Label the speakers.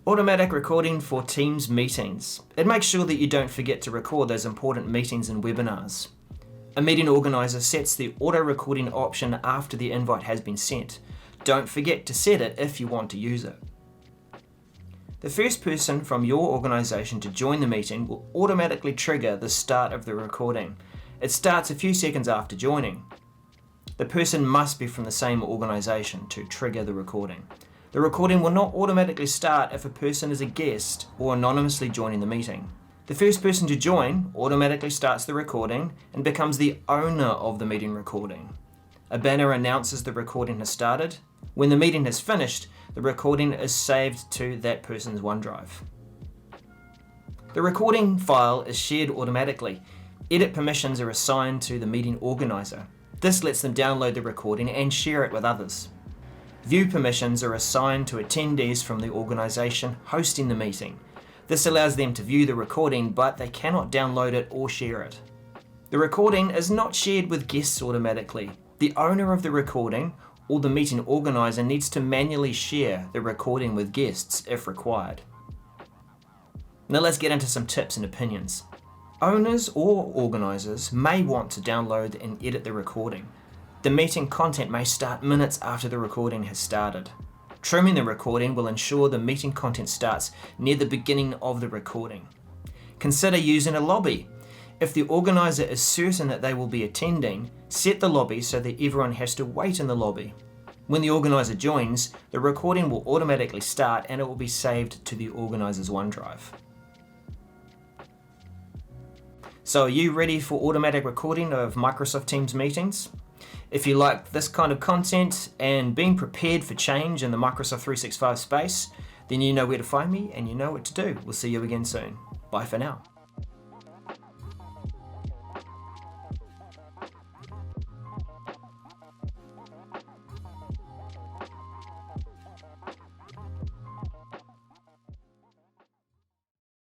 Speaker 1: Automatic recording for Teams meetings. It makes sure that you don't forget to record those important meetings and webinars. A meeting organizer sets the auto recording option after the invite has been sent. Don't forget to set it if you want to use it. The first person from your organization to join the meeting will automatically trigger the start of the recording. It starts a few seconds after joining. The person must be from the same organization to trigger the recording. The recording will not automatically start if a person is a guest or anonymously joining the meeting. The first person to join automatically starts the recording and becomes the owner of the meeting recording. A banner announces the recording has started. When the meeting has finished, the recording is saved to that person's OneDrive. The recording file is shared automatically. Edit permissions are assigned to the meeting organizer. This lets them download the recording and share it with others. View permissions are assigned to attendees from the organization hosting the meeting. This allows them to view the recording, but they cannot download it or share it. The recording is not shared with guests automatically. The owner of the recording or the meeting organizer needs to manually share the recording with guests if required. Now let's get into some tips and opinions. Owners or organizers may want to download and edit the recording. The meeting content may start minutes after the recording has started. Trimming the recording will ensure the meeting content starts near the beginning of the recording. Consider using a lobby. If the organizer is certain that they will be attending, set the lobby so that everyone has to wait in the lobby. When the organizer joins, the recording will automatically start and it will be saved to the organizer's OneDrive. So are you ready for automatic recording of Microsoft Teams meetings? If you like this kind of content and being prepared for change in the Microsoft 365 space, then you know where to find me and you know what to do. We'll see you again soon. Bye for now.